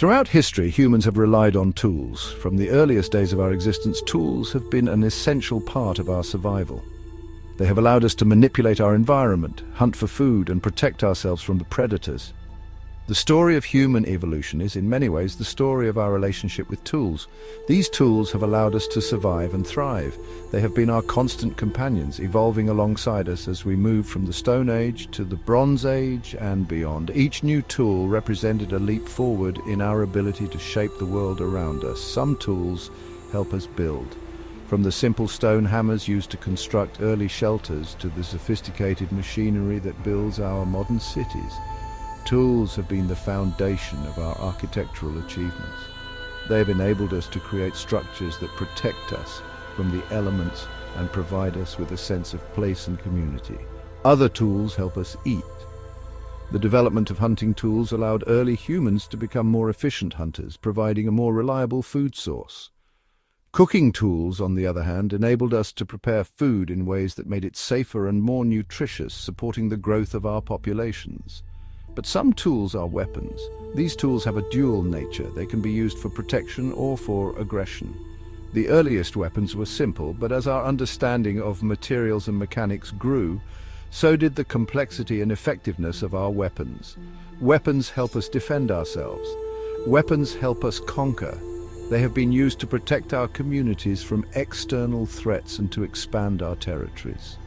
Throughout history, humans have relied on tools. From the earliest days of our existence, tools have been an essential part of our survival. They have allowed us to manipulate our environment, hunt for food, and protect ourselves from the predators. The story of human evolution is, in many ways, the story of our relationship with tools. These tools have allowed us to survive and thrive. They have been our constant companions, evolving alongside us as we move from the Stone Age to the Bronze Age and beyond. Each new tool represented a leap forward in our ability to shape the world around us. Some tools help us build, from the simple stone hammers used to construct early shelters to the sophisticated machinery that builds our modern cities. Tools have been the foundation of our architectural achievements. They have enabled us to create structures that protect us from the elements and provide us with a sense of place and community. Other tools help us eat. The development of hunting tools allowed early humans to become more efficient hunters, providing a more reliable food source. Cooking tools, on the other hand, enabled us to prepare food in ways that made it safer and more nutritious, supporting the growth of our populations. But some tools are weapons. These tools have a dual nature. They can be used for protection or for aggression. The earliest weapons were simple, but as our understanding of materials and mechanics grew, so did the complexity and effectiveness of our weapons. Weapons help us defend ourselves. Weapons help us conquer. They have been used to protect our communities from external threats and to expand our territories.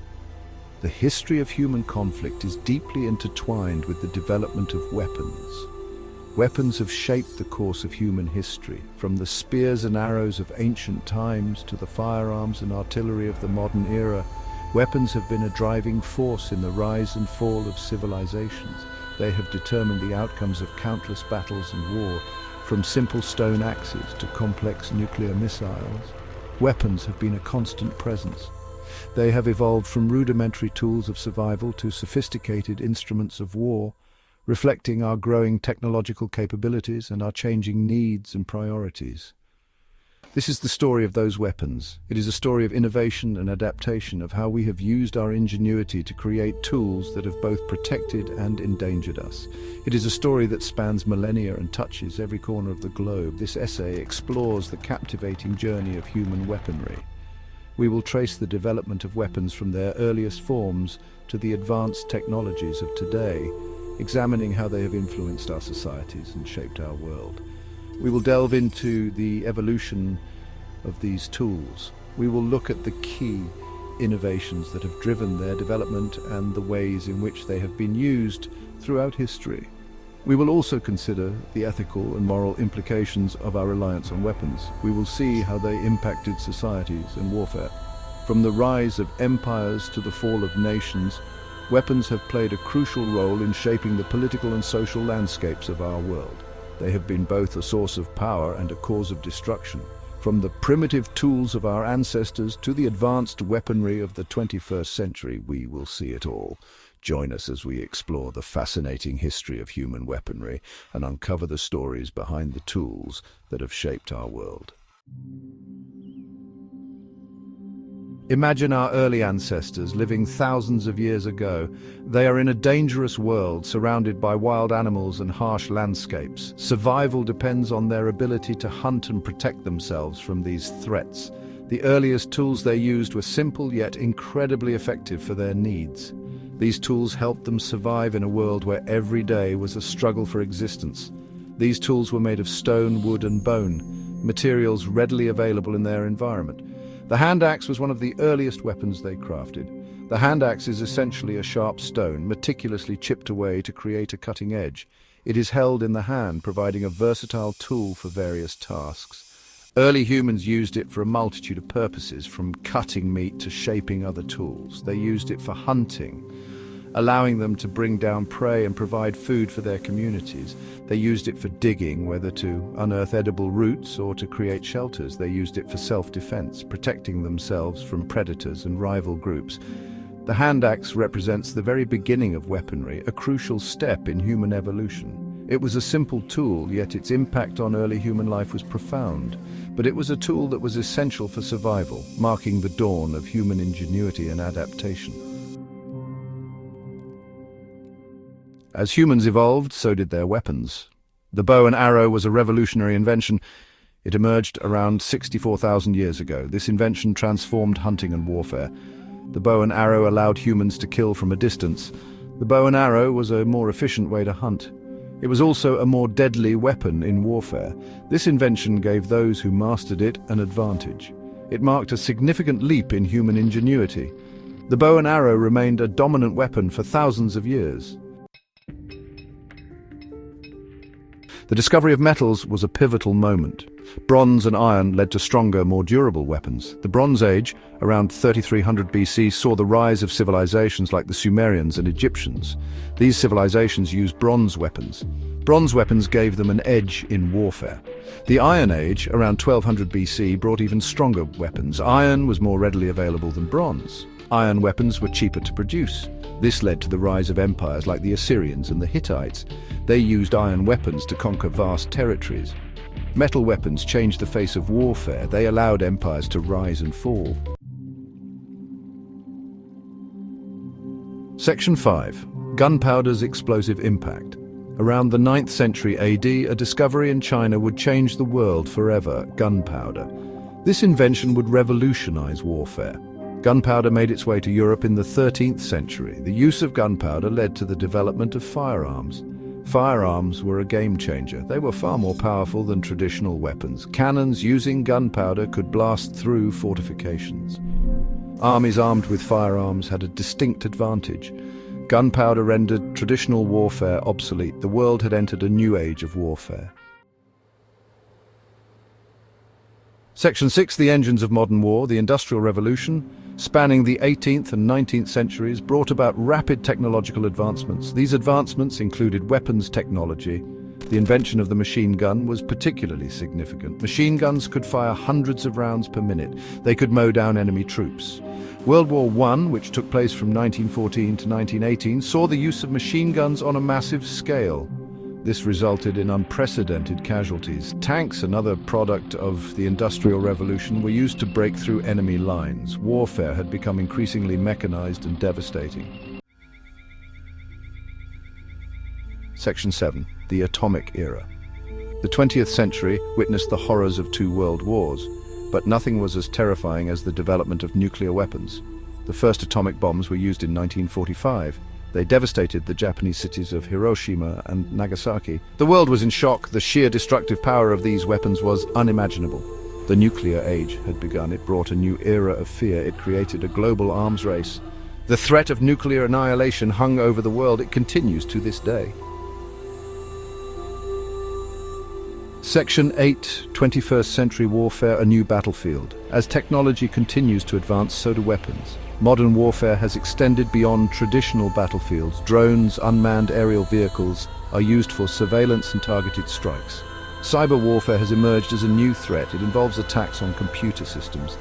The history of human conflict is deeply intertwined with the development of weapons. Weapons have shaped the course of human history, from the spears and arrows of ancient times to the firearms and artillery of the modern era. Weapons have been a driving force in the rise and fall of civilizations. They have determined the outcomes of countless battles and war, from simple stone axes to complex nuclear missiles. Weapons have been a constant presence. They have evolved from rudimentary tools of survival to sophisticated instruments of war, reflecting our growing technological capabilities and our changing needs and priorities. This is the story of those weapons. It is a story of innovation and adaptation, of how we have used our ingenuity to create tools that have both protected and endangered us. It is a story that spans millennia and touches every corner of the globe. This essay explores the captivating journey of human weaponry. We will trace the development of weapons from their earliest forms to the advanced technologies of today, examining how they have influenced our societies and shaped our world. We will delve into the evolution of these tools. We will look at the key innovations that have driven their development and the ways in which they have been used throughout history. We will also consider the ethical and moral implications of our reliance on weapons. We will see how they impacted societies and warfare. From the rise of empires to the fall of nations, weapons have played a crucial role in shaping the political and social landscapes of our world. They have been both a source of power and a cause of destruction. From the primitive tools of our ancestors to the advanced weaponry of the 21st century, we will see it all. Join us as we explore the fascinating history of human weaponry and uncover the stories behind the tools that have shaped our world. Imagine our early ancestors living thousands of years ago. They are in a dangerous world surrounded by wild animals and harsh landscapes. Survival depends on their ability to hunt and protect themselves from these threats. The earliest tools they used were simple yet incredibly effective for their needs. These tools helped them survive in a world where every day was a struggle for existence. These tools were made of stone, wood, and bone, materials readily available in their environment. The hand axe was one of the earliest weapons they crafted. The hand axe is essentially a sharp stone, meticulously chipped away to create a cutting edge. It is held in the hand, providing a versatile tool for various tasks. Early humans used it for a multitude of purposes, from cutting meat to shaping other tools. They used it for hunting, allowing them to bring down prey and provide food for their communities. They used it for digging, whether to unearth edible roots or to create shelters. They used it for self-defense, protecting themselves from predators and rival groups. The hand axe represents the very beginning of weaponry, a crucial step in human evolution. It was a simple tool, yet its impact on early human life was profound. But it was a tool that was essential for survival, marking the dawn of human ingenuity and adaptation. As humans evolved, so did their weapons. The bow and arrow was a revolutionary invention. It emerged around 64,000 years ago. This invention transformed hunting and warfare. The bow and arrow allowed humans to kill from a distance. The bow and arrow was a more efficient way to hunt. It was also a more deadly weapon in warfare. This invention gave those who mastered it an advantage. It marked a significant leap in human ingenuity. The bow and arrow remained a dominant weapon for thousands of years. The discovery of metals was a pivotal moment. Bronze and iron led to stronger, more durable weapons. The Bronze Age, around 3300 BC, saw the rise of civilizations like the Sumerians and Egyptians. These civilizations used bronze weapons. Bronze weapons gave them an edge in warfare. The Iron Age, around 1200 BC, brought even stronger weapons. Iron was more readily available than bronze. Iron weapons were cheaper to produce. This led to the rise of empires like the Assyrians and the Hittites. They used iron weapons to conquer vast territories. Metal weapons changed the face of warfare. They allowed empires to rise and fall. Section 5. Gunpowder's explosive impact. Around the 9th century AD, a discovery in China would change the world forever: gunpowder. This invention would revolutionize warfare. Gunpowder made its way to Europe in the 13th century. The use of gunpowder led to the development of firearms. Firearms were a game changer. They were far more powerful than traditional weapons. Cannons using gunpowder could blast through fortifications. Armies armed with firearms had a distinct advantage. Gunpowder rendered traditional warfare obsolete. The world had entered a new age of warfare. Section 6. The engines of modern war. The Industrial Revolution, spanning the 18th and 19th centuries, brought about rapid technological advancements. These advancements included weapons technology. The invention of the machine gun was particularly significant. Machine guns could fire hundreds of rounds per minute. They could mow down enemy troops. World War I, which took place from 1914 to 1918, saw the use of machine guns on a massive scale. This resulted in unprecedented casualties. Tanks, another product of the Industrial Revolution, were used to break through enemy lines. Warfare had become increasingly mechanized and devastating. Section 7. The Atomic Era. The 20th century witnessed the horrors of 2 world wars, but nothing was as terrifying as the development of nuclear weapons. The first atomic bombs were used in 1945. They devastated the Japanese cities of Hiroshima and Nagasaki. The world was in shock. The sheer destructive power of these weapons was unimaginable. The nuclear age had begun. It brought a new era of fear. It created a global arms race. The threat of nuclear annihilation hung over the world. It continues to this day. Section 8. 21st Century Warfare, a new battlefield. As technology continues to advance, so do weapons. Modern warfare has extended beyond traditional battlefields. Drones, unmanned aerial vehicles are used for surveillance and targeted strikes. Cyber warfare has emerged as a new threat. It involves attacks on computer systems.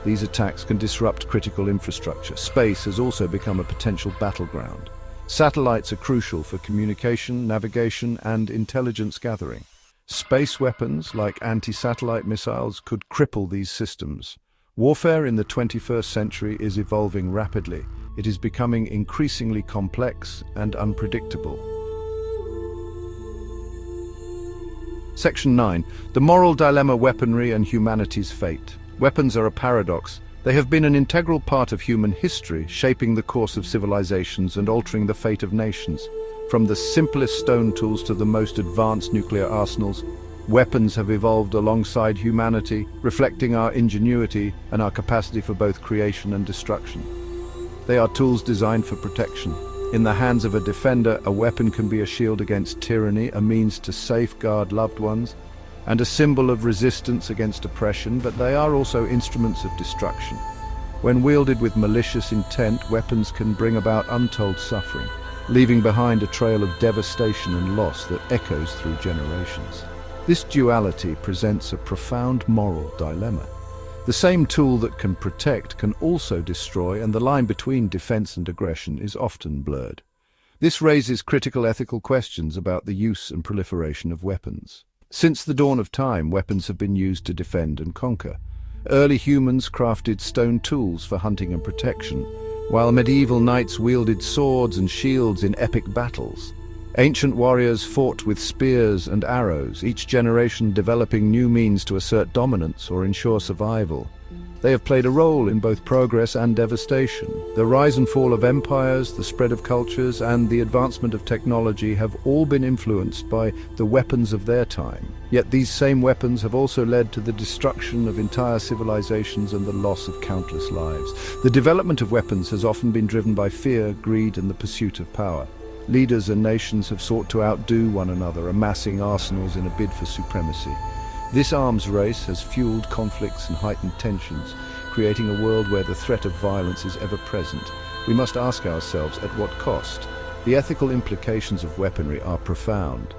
These attacks can disrupt critical infrastructure. Space has also become a potential battleground. Satellites are crucial for communication, navigation, and intelligence gathering. Space weapons, like anti-satellite missiles, could cripple these systems. Warfare in the 21st century is evolving rapidly. It is becoming increasingly complex and unpredictable. Section 9. The Moral Dilemma: Weaponry and Humanity's Fate. Weapons are a paradox. They have been an integral part of human history, shaping the course of civilizations and altering the fate of nations. From the simplest stone tools to the most advanced nuclear arsenals, weapons have evolved alongside humanity, reflecting our ingenuity and our capacity for both creation and destruction. They are tools designed for protection. In the hands of a defender, a weapon can be a shield against tyranny, a means to safeguard loved ones, and a symbol of resistance against oppression, but they are also instruments of destruction. When wielded with malicious intent, weapons can bring about untold suffering, leaving behind a trail of devastation and loss that echoes through generations. This duality presents a profound moral dilemma. The same tool that can protect can also destroy, and the line between defense and aggression is often blurred. This raises critical ethical questions about the use and proliferation of weapons. Since the dawn of time, weapons have been used to defend and conquer. Early humans crafted stone tools for hunting and protection, while medieval knights wielded swords and shields in epic battles. Ancient warriors fought with spears and arrows, each generation developing new means to assert dominance or ensure survival. They have played a role in both progress and devastation. The rise and fall of empires, the spread of cultures, and the advancement of technology have all been influenced by the weapons of their time. Yet these same weapons have also led to the destruction of entire civilizations and the loss of countless lives. The development of weapons has often been driven by fear, greed, and the pursuit of power. Leaders and nations have sought to outdo one another, amassing arsenals in a bid for supremacy. This arms race has fueled conflicts and heightened tensions, creating a world where the threat of violence is ever present. We must ask ourselves, at what cost? The ethical implications of weaponry are profound.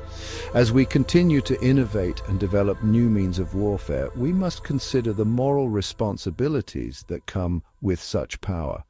As we continue to innovate and develop new means of warfare, we must consider the moral responsibilities that come with such power.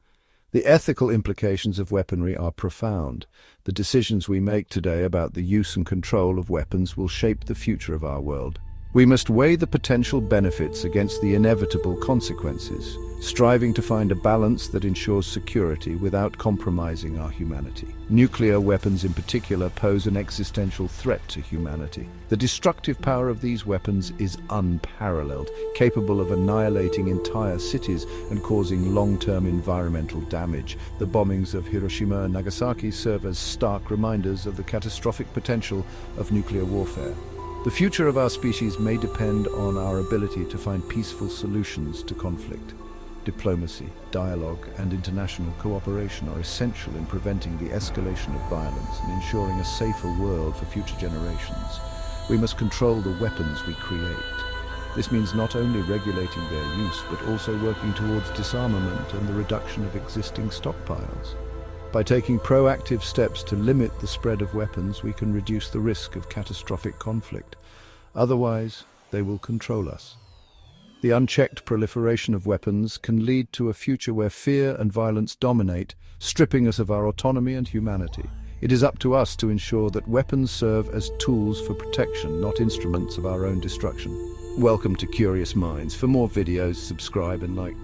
The ethical implications of weaponry are profound. The decisions we make today about the use and control of weapons will shape the future of our world. We must weigh the potential benefits against the inevitable consequences, striving to find a balance that ensures security without compromising our humanity. Nuclear weapons in particular pose an existential threat to humanity. The destructive power of these weapons is unparalleled, capable of annihilating entire cities and causing long-term environmental damage. The bombings of Hiroshima and Nagasaki serve as stark reminders of the catastrophic potential of nuclear warfare. The future of our species may depend on our ability to find peaceful solutions to conflict. Diplomacy, dialogue, and international cooperation are essential in preventing the escalation of violence and ensuring a safer world for future generations. We must control the weapons we create. This means not only regulating their use, but also working towards disarmament and the reduction of existing stockpiles. By taking proactive steps to limit the spread of weapons, we can reduce the risk of catastrophic conflict. Otherwise, they will control us. The unchecked proliferation of weapons can lead to a future where fear and violence dominate, stripping us of our autonomy and humanity. It is up to us to ensure that weapons serve as tools for protection, not instruments of our own destruction. Welcome to Curious Minds. For more videos, subscribe and like.